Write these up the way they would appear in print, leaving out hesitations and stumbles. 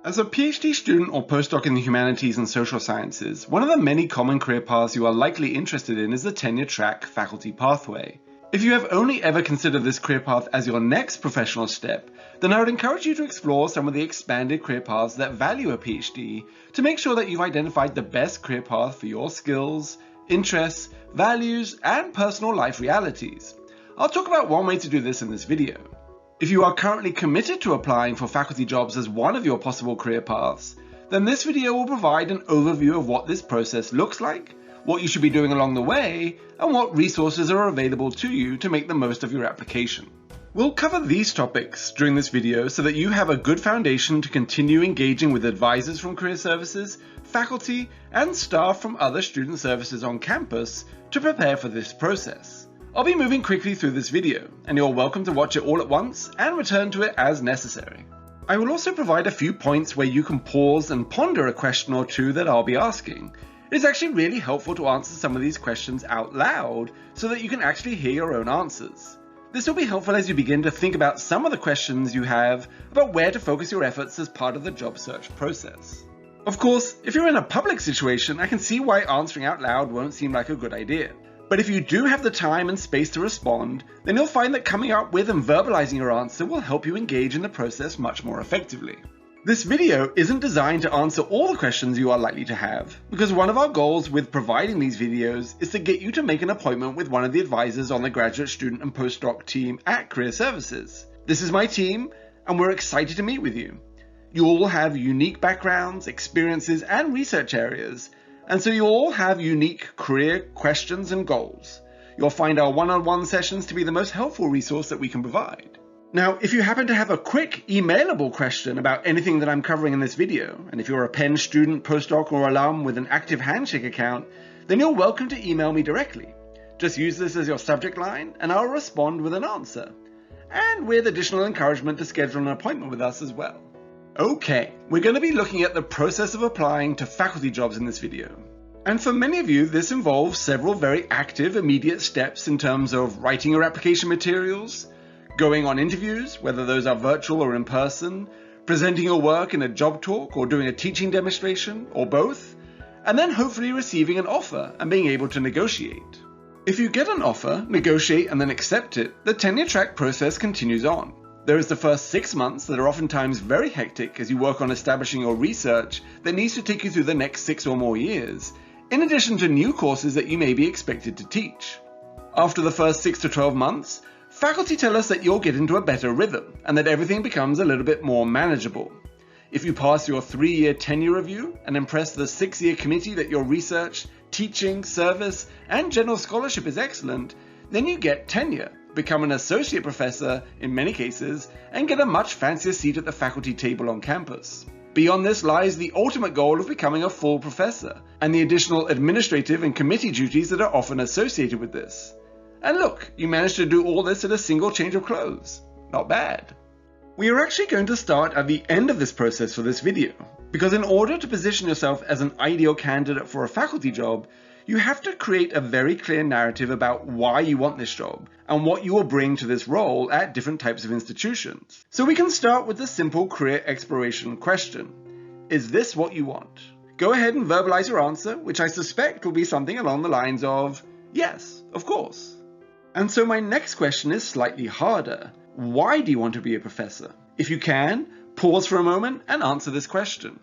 As a PhD student or postdoc in the humanities and social sciences, one of the many common career paths you are likely interested in is the tenure track faculty pathway. If you have only ever considered this career path as your next professional step, then I would encourage you to explore some of the expanded career paths that value a PhD to make sure that you've identified the best career path for your skills, interests, values, and personal life realities. I'll talk about one way to do this in this video. If you are currently committed to applying for faculty jobs as one of your possible career paths, then this video will provide an overview of what this process looks like, what you should be doing along the way, and what resources are available to you to make the most of your application. We'll cover these topics during this video so that you have a good foundation to continue engaging with advisors from career services, faculty, and staff from other student services on campus to prepare for this process. I'll be moving quickly through this video, and you're welcome to watch it all at once and return to it as necessary. I will also provide a few points where you can pause and ponder a question or two that I'll be asking. It is actually really helpful to answer some of these questions out loud so that you can actually hear your own answers. This will be helpful as you begin to think about some of the questions you have about where to focus your efforts as part of the job search process. Of course, if you're in a public situation, I can see why answering out loud won't seem like a good idea. But if you do have the time and space to respond, then you'll find that coming up with and verbalizing your answer will help you engage in the process much more effectively. This video isn't designed to answer all the questions you are likely to have, because one of our goals with providing these videos is to get you to make an appointment with one of the advisors on the graduate student and postdoc team at Career Services. This is my team, and we're excited to meet with you. You all have unique backgrounds, experiences, and research areas, and so you all have unique career questions and goals. You'll find our one-on-one sessions to be the most helpful resource that we can provide. Now, if you happen to have a quick emailable question about anything that I'm covering in this video, and if you're a Penn student, postdoc, or alum with an active Handshake account, then you're welcome to email me directly. Just use this as your subject line, and I'll respond with an answer, and with additional encouragement to schedule an appointment with us as well. Okay, we're going to be looking at the process of applying to faculty jobs in this video. And for many of you, this involves several very active, immediate steps in terms of writing your application materials, going on interviews, whether those are virtual or in person, presenting your work in a job talk or doing a teaching demonstration, or both, and then hopefully receiving an offer and being able to negotiate. If you get an offer, negotiate, and then accept it, the tenure track process continues on. There is the first 6 months that are oftentimes very hectic as you work on establishing your research that needs to take you through the next 6 or more years, in addition to new courses that you may be expected to teach. After the first 6 to 12 months, faculty tell us that you'll get into a better rhythm and that everything becomes a little bit more manageable. If you pass your 3-year tenure review and impress the 6-year committee that your research, teaching, service, and general scholarship is excellent, then you get tenure, become an associate professor in many cases, and get a much fancier seat at the faculty table on campus. Beyond this lies the ultimate goal of becoming a full professor, and the additional administrative and committee duties that are often associated with this. And look, you managed to do all this at a single change of clothes. Not bad. We are actually going to start at the end of this process for this video, because in order to position yourself as an ideal candidate for a faculty job, you have to create a very clear narrative about why you want this job and what you will bring to this role at different types of institutions. So we can start with the simple career exploration question. Is this what you want? Go ahead and verbalize your answer, which I suspect will be something along the lines of, yes, of course. And so my next question is slightly harder. Why do you want to be a professor? If you can, pause for a moment and answer this question.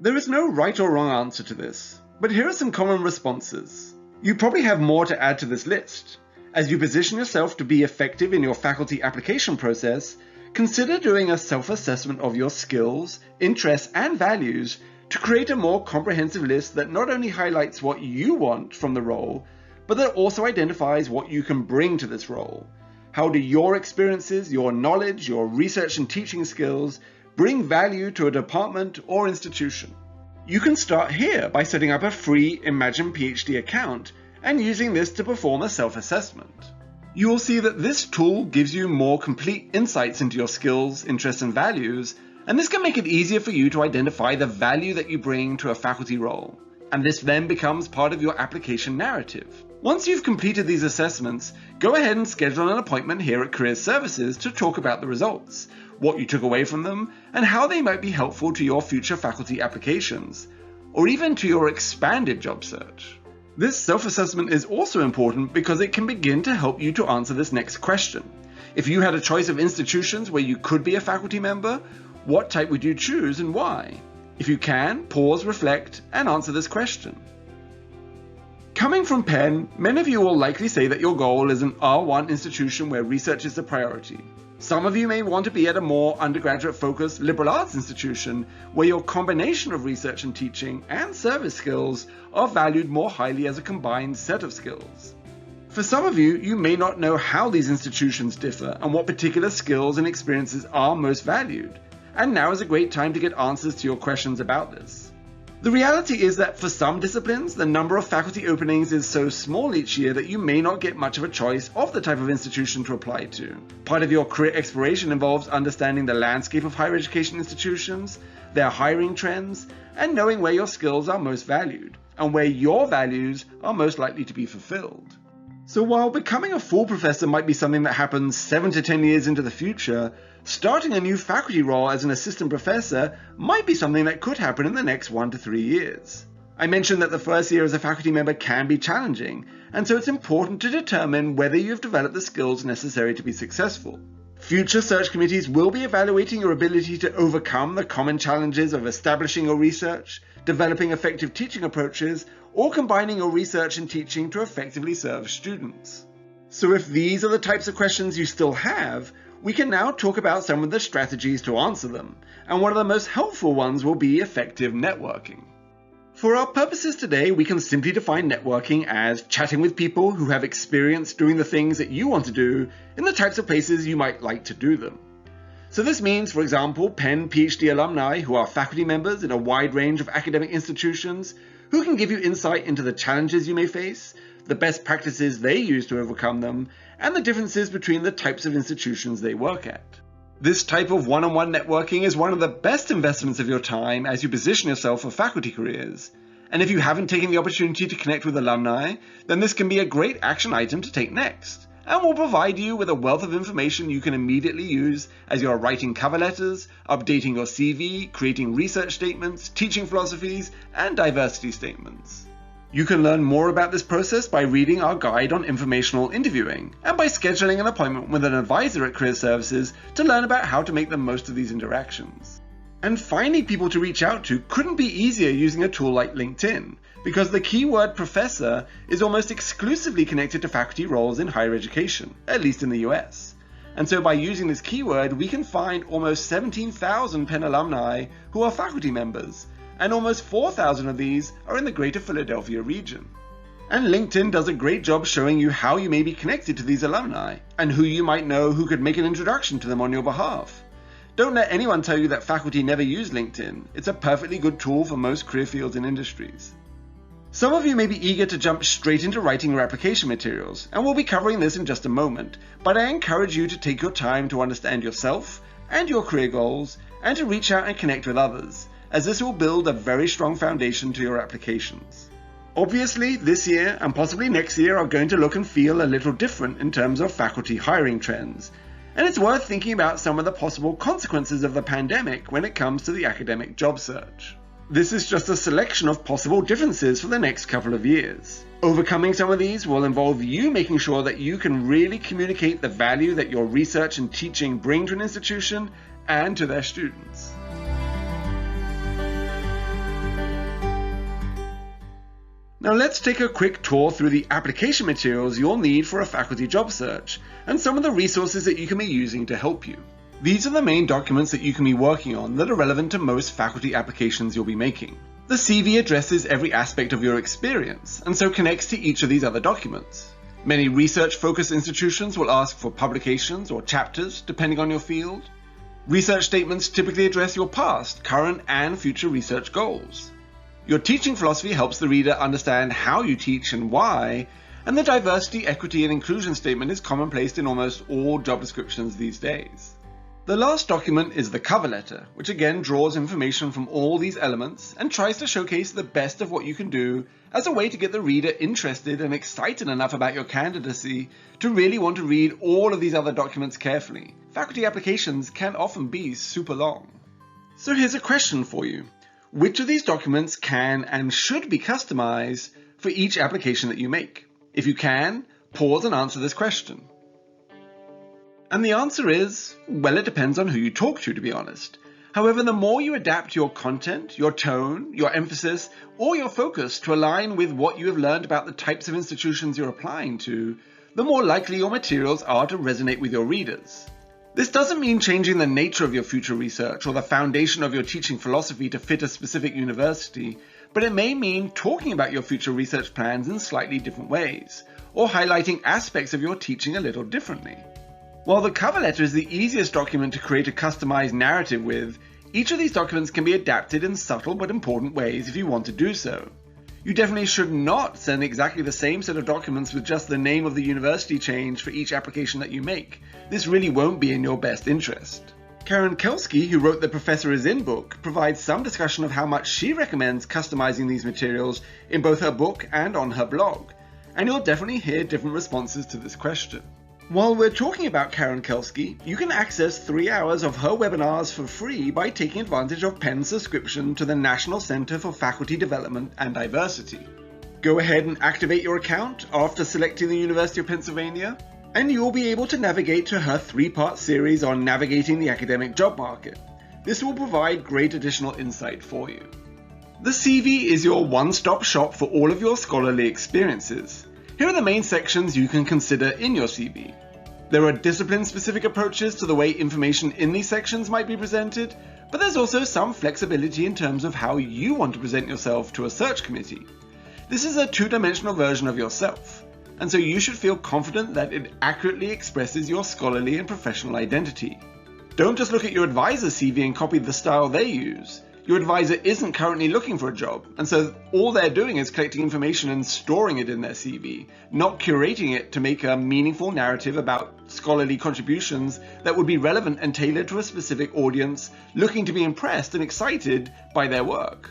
There is no right or wrong answer to this, but here are some common responses. You probably have more to add to this list. As you position yourself to be effective in your faculty application process, consider doing a self-assessment of your skills, interests, and values to create a more comprehensive list that not only highlights what you want from the role, but that also identifies what you can bring to this role. How do your experiences, your knowledge, your research and teaching skills bring value to a department or institution? You can start here by setting up a free Imagine PhD account and using this to perform a self-assessment. You will see that this tool gives you more complete insights into your skills, interests, and values, and this can make it easier for you to identify the value that you bring to a faculty role. and this then becomes part of your application narrative. Once you've completed these assessments, go ahead and schedule an appointment here at Career Services to talk about the results, what you took away from them, and how they might be helpful to your future faculty applications, or even to your expanded job search. This self-assessment is also important because it can begin to help you to answer this next question. If you had a choice of institutions where you could be a faculty member, what type would you choose and why? If you can, pause, reflect, and answer this question. Coming from Penn, many of you will likely say that your goal is an R1 institution where research is the priority. Some of you may want to be at a more undergraduate-focused liberal arts institution where your combination of research and teaching and service skills are valued more highly as a combined set of skills. For some of you, you may not know how these institutions differ and what particular skills and experiences are most valued, and now is a great time to get answers to your questions about this. The reality is that for some disciplines, the number of faculty openings is so small each year that you may not get much of a choice of the type of institution to apply to. Part of your career exploration involves understanding the landscape of higher education institutions, their hiring trends, and knowing where your skills are most valued, and where your values are most likely to be fulfilled. So while becoming a full professor might be something that happens 7 to 10 years into the future, starting a new faculty role as an assistant professor might be something that could happen in the next 1 to 3 years. I mentioned that the first year as a faculty member can be challenging, and so it's important to determine whether you've developed the skills necessary to be successful. Future search committees will be evaluating your ability to overcome the common challenges of establishing your research, developing effective teaching approaches, or combining your research and teaching to effectively serve students. So if these are the types of questions you still have, we can now talk about some of the strategies to answer them, and one of the most helpful ones will be effective networking. For our purposes today, we can simply define networking as chatting with people who have experience doing the things that you want to do in the types of places you might like to do them. So this means, for example, Penn PhD alumni who are faculty members in a wide range of academic institutions who can give you insight into the challenges you may face, the best practices they use to overcome them, and the differences between the types of institutions they work at. This type of one-on-one networking is one of the best investments of your time as you position yourself for faculty careers. And if you haven't taken the opportunity to connect with alumni, then this can be a great action item to take next, and will provide you with a wealth of information you can immediately use as you are writing cover letters, updating your CV, creating research statements, teaching philosophies, and diversity statements. You can learn more about this process by reading our guide on informational interviewing, and by scheduling an appointment with an advisor at Career Services to learn about how to make the most of these interactions. And finding people to reach out to couldn't be easier using a tool like LinkedIn, because the keyword professor is almost exclusively connected to faculty roles in higher education, at least in the US. And so by using this keyword, we can find almost 17,000 Penn alumni who are faculty members, and almost 4,000 of these are in the greater Philadelphia region. And LinkedIn does a great job showing you how you may be connected to these alumni, and who you might know who could make an introduction to them on your behalf. Don't let anyone tell you that faculty never use LinkedIn. It's a perfectly good tool for most career fields and industries. Some of you may be eager to jump straight into writing your application materials, and we'll be covering this in just a moment, but I encourage you to take your time to understand yourself and your career goals, and to reach out and connect with others, as this will build a very strong foundation to your applications. Obviously, this year and possibly next year are going to look and feel a little different in terms of faculty hiring trends, and it's worth thinking about some of the possible consequences of the pandemic when it comes to the academic job search. This is just a selection of possible differences for the next couple of years. Overcoming some of these will involve you making sure that you can really communicate the value that your research and teaching bring to an institution and to their students. Now let's take a quick tour through the application materials you'll need for a faculty job search, and some of the resources that you can be using to help you. These are the main documents that you can be working on that are relevant to most faculty applications you'll be making. The CV addresses every aspect of your experience, and so connects to each of these other documents. Many research-focused institutions will ask for publications or chapters, depending on your field. Research statements typically address your past, current, and future research goals. Your teaching philosophy helps the reader understand how you teach and why, and the diversity, equity, and inclusion statement is commonplace in almost all job descriptions these days. The last document is the cover letter, which again draws information from all these elements and tries to showcase the best of what you can do as a way to get the reader interested and excited enough about your candidacy to really want to read all of these other documents carefully. Faculty applications can often be super long. So here's a question for you. Which of these documents can and should be customized for each application that you make? If you can, pause and answer this question. And the answer is, well, it depends on who you talk to be honest. However, the more you adapt your content, your tone, your emphasis, or your focus to align with what you have learned about the types of institutions you're applying to, the more likely your materials are to resonate with your readers. This doesn't mean changing the nature of your future research or the foundation of your teaching philosophy to fit a specific university, but it may mean talking about your future research plans in slightly different ways, or highlighting aspects of your teaching a little differently. While the cover letter is the easiest document to create a customized narrative with, each of these documents can be adapted in subtle but important ways if you want to do so. You definitely should not send exactly the same set of documents with just the name of the university change for each application that you make. This really won't be in your best interest. Karen Kelsky, who wrote the Professor Is In book, provides some discussion of how much she recommends customizing these materials in both her book and on her blog, and you'll definitely hear different responses to this question. While we're talking about Karen Kelsky, you can access 3 hours of her webinars for free by taking advantage of Penn's subscription to the National Center for Faculty Development and Diversity. Go ahead and activate your account after selecting the University of Pennsylvania, and you'll be able to navigate to her 3-part series on navigating the academic job market. This will provide great additional insight for you. The CV is your one-stop shop for all of your scholarly experiences. Here are the main sections you can consider in your CV. There are discipline-specific approaches to the way information in these sections might be presented, but there's also some flexibility in terms of how you want to present yourself to a search committee. This is a two-dimensional version of yourself, and so you should feel confident that it accurately expresses your scholarly and professional identity. Don't just look at your advisor's CV and copy the style they use. Your advisor isn't currently looking for a job, and so all they're doing is collecting information and storing it in their CV, not curating it to make a meaningful narrative about scholarly contributions that would be relevant and tailored to a specific audience looking to be impressed and excited by their work.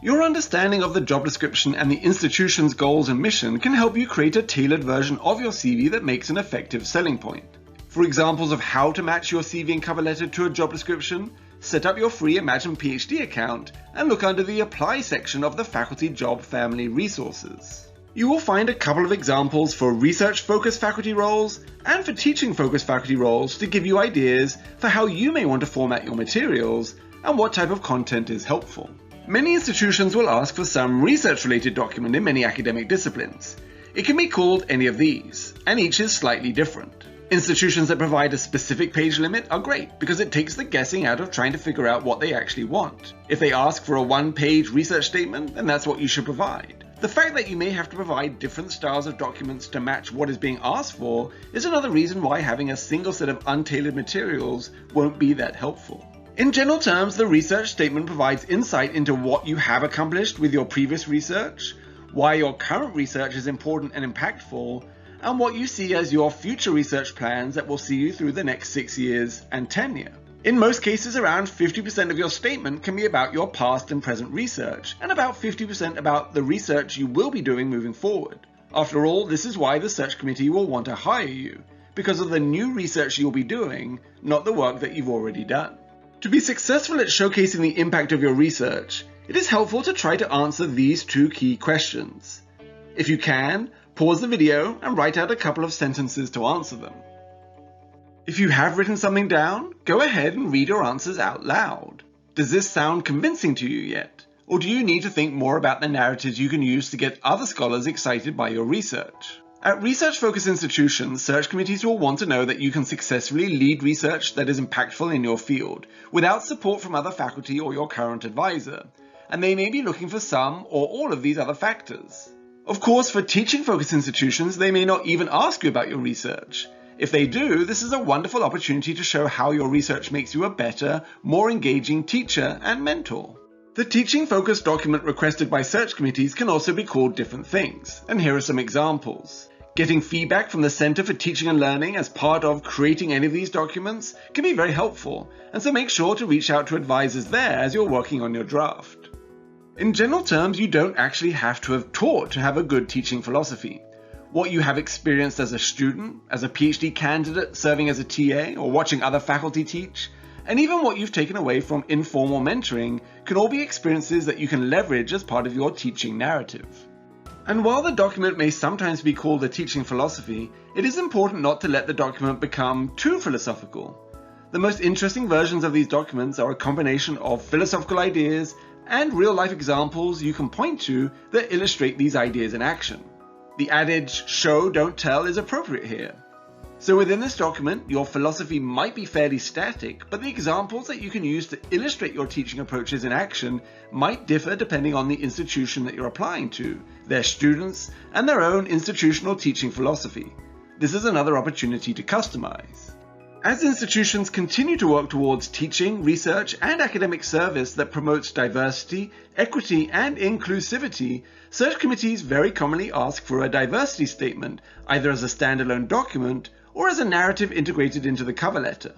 Your understanding of the job description and the institution's goals and mission can help you create a tailored version of your CV that makes an effective selling point. For examples of how to match your CV and cover letter to a job description, set up your free Imagine PhD account and look under the Apply section of the Faculty Job Family Resources. You will find a couple of examples for research-focused faculty roles and for teaching-focused faculty roles to give you ideas for how you may want to format your materials and what type of content is helpful. Many institutions will ask for some research-related document in many academic disciplines. It can be called any of these, and each is slightly different. Institutions that provide a specific page limit are great because it takes the guessing out of trying to figure out what they actually want. If they ask for a one-page research statement, then that's what you should provide. The fact that you may have to provide different styles of documents to match what is being asked for is another reason why having a single set of untailored materials won't be that helpful. In general terms, the research statement provides insight into what you have accomplished with your previous research, why your current research is important and impactful, and what you see as your future research plans that will see you through the next 6 years and tenure. In most cases, around 50% of your statement can be about your past and present research, and about 50% about the research you will be doing moving forward. After all, this is why the search committee will want to hire you, because of the new research you'll be doing, not the work that you've already done. To be successful at showcasing the impact of your research, it is helpful to try to answer these 2 key questions. If you can, pause the video and write out a couple of sentences to answer them. If you have written something down, go ahead and read your answers out loud. Does this sound convincing to you yet? Or do you need to think more about the narratives you can use to get other scholars excited by your research? At research-focused institutions, search committees will want to know that you can successfully lead research that is impactful in your field, without support from other faculty or your current advisor, and they may be looking for some or all of these other factors. Of course, for teaching-focused institutions, they may not even ask you about your research. If they do, this is a wonderful opportunity to show how your research makes you a better, more engaging teacher and mentor. The teaching-focused document requested by search committees can also be called different things, and here are some examples. Getting feedback from the Center for Teaching and Learning as part of creating any of these documents can be very helpful, and so make sure to reach out to advisors there as you're working on your draft. In general terms, you don't actually have to have taught to have a good teaching philosophy. What you have experienced as a student, as a PhD candidate serving as a TA, or watching other faculty teach, and even what you've taken away from informal mentoring can all be experiences that you can leverage as part of your teaching narrative. And while the document may sometimes be called a teaching philosophy, it is important not to let the document become too philosophical. The most interesting versions of these documents are a combination of philosophical ideas and real-life examples you can point to that illustrate these ideas in action. The adage, show, don't tell, is appropriate here. So within this document, your philosophy might be fairly static, but the examples that you can use to illustrate your teaching approaches in action might differ depending on the institution that you're applying to, their students, and their own institutional teaching philosophy. This is another opportunity to customize. As institutions continue to work towards teaching, research, and academic service that promotes diversity, equity, and inclusivity, search committees very commonly ask for a diversity statement, either as a standalone document or as a narrative integrated into the cover letter.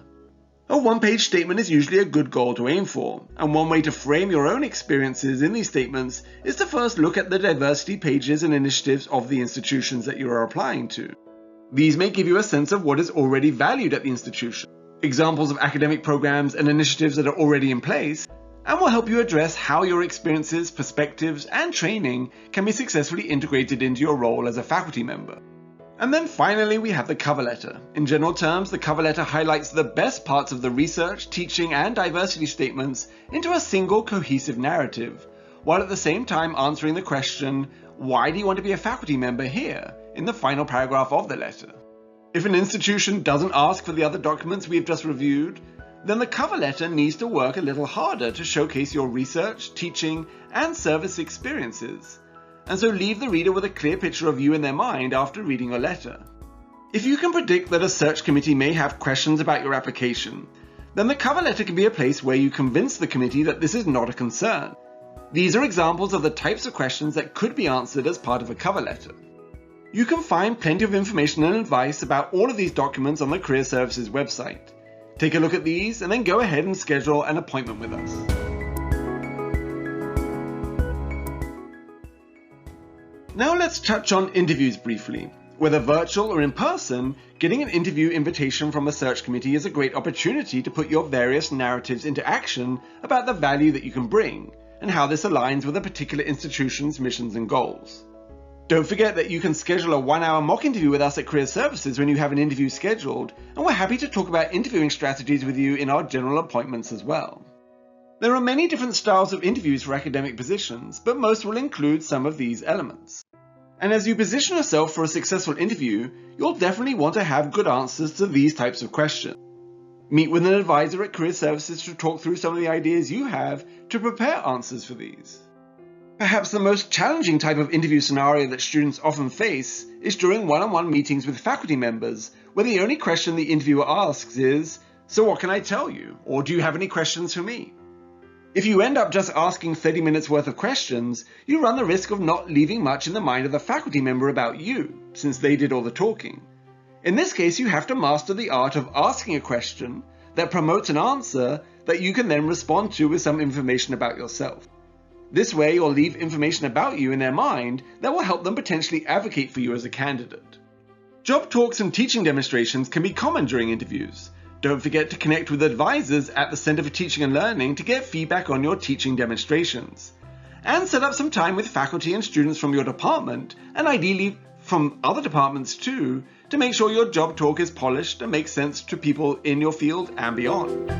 A one-page statement is usually a good goal to aim for, and one way to frame your own experiences in these statements is to first look at the diversity pages and initiatives of the institutions that you are applying to. These may give you a sense of what is already valued at the institution, examples of academic programs and initiatives that are already in place, and will help you address how your experiences, perspectives, and training can be successfully integrated into your role as a faculty member. And then finally, we have the cover letter. In general terms, the cover letter highlights the best parts of the research, teaching, and diversity statements into a single cohesive narrative, while at the same time answering the question, why do you want to be a faculty member here, in the final paragraph of the letter. If an institution doesn't ask for the other documents we've just reviewed, then the cover letter needs to work a little harder to showcase your research, teaching, and service experiences, and so leave the reader with a clear picture of you in their mind after reading your letter. If you can predict that a search committee may have questions about your application, then the cover letter can be a place where you convince the committee that this is not a concern. These are examples of the types of questions that could be answered as part of a cover letter. You can find plenty of information and advice about all of these documents on the Career Services website. Take a look at these and then go ahead and schedule an appointment with us. Now let's touch on interviews briefly. Whether virtual or in person, getting an interview invitation from a search committee is a great opportunity to put your various narratives into action about the value that you can bring, and how this aligns with a particular institution's missions and goals. Don't forget that you can schedule a 1-hour mock interview with us at Career Services when you have an interview scheduled, and we're happy to talk about interviewing strategies with you in our general appointments as well. There are many different styles of interviews for academic positions, but most will include some of these elements. And as you position yourself for a successful interview, you'll definitely want to have good answers to these types of questions. Meet with an advisor at Career Services to talk through some of the ideas you have to prepare answers for these. Perhaps the most challenging type of interview scenario that students often face is during one-on-one meetings with faculty members, where the only question the interviewer asks is, "So what can I tell you?" or "Do you have any questions for me?" If you end up just asking 30 minutes worth of questions, you run the risk of not leaving much in the mind of the faculty member about you, since they did all the talking. In this case, you have to master the art of asking a question that promotes an answer that you can then respond to with some information about yourself. This way, you'll leave information about you in their mind that will help them potentially advocate for you as a candidate. Job talks and teaching demonstrations can be common during interviews. Don't forget to connect with advisors at the Center for Teaching and Learning to get feedback on your teaching demonstrations. And set up some time with faculty and students from your department, and ideally from other departments too, to make sure your job talk is polished and makes sense to people in your field and beyond.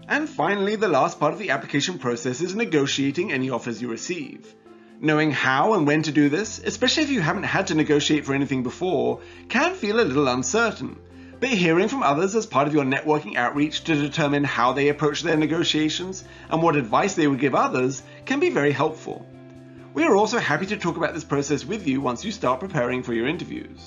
And finally, the last part of the application process is negotiating any offers you receive. Knowing how and when to do this, especially if you haven't had to negotiate for anything before, can feel a little uncertain. But hearing from others as part of your networking outreach to determine how they approach their negotiations and what advice they would give others can be very helpful. We are also happy to talk about this process with you once you start preparing for your interviews.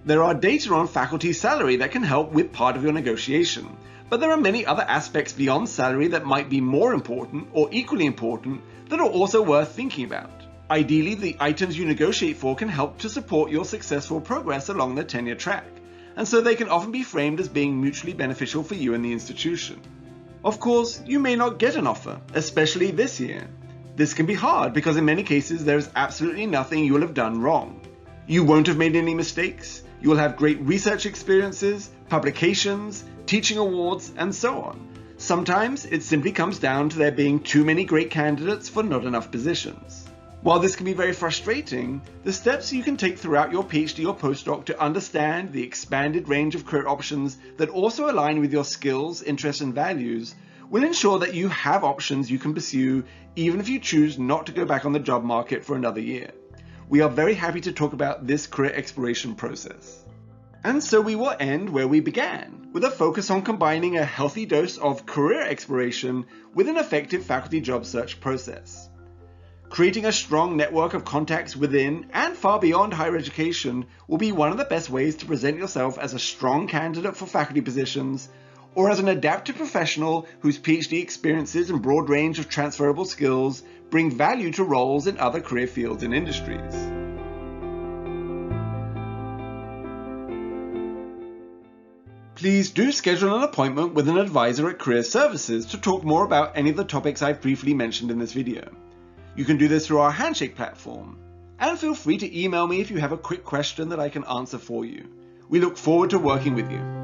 There are data on faculty salary that can help with part of your negotiation, but there are many other aspects beyond salary that might be more important or equally important that are also worth thinking about. Ideally, the items you negotiate for can help to support your successful progress along the tenure track, and so they can often be framed as being mutually beneficial for you and the institution. Of course, you may not get an offer, especially this year. This can be hard because in many cases there is absolutely nothing you will have done wrong. You won't have made any mistakes, you will have great research experiences, publications, teaching awards, and so on. Sometimes it simply comes down to there being too many great candidates for not enough positions. While this can be very frustrating, the steps you can take throughout your PhD or postdoc to understand the expanded range of career options that also align with your skills, interests, and values will ensure that you have options you can pursue even if you choose not to go back on the job market for another year. We are very happy to talk about this career exploration process. And so we will end where we began, with a focus on combining a healthy dose of career exploration with an effective faculty job search process. Creating a strong network of contacts within and far beyond higher education will be one of the best ways to present yourself as a strong candidate for faculty positions, or as an adaptive professional whose PhD experiences and broad range of transferable skills bring value to roles in other career fields and industries. Please do schedule an appointment with an advisor at Career Services to talk more about any of the topics I've briefly mentioned in this video. You can do this through our Handshake platform. And feel free to email me if you have a quick question that I can answer for you. We look forward to working with you.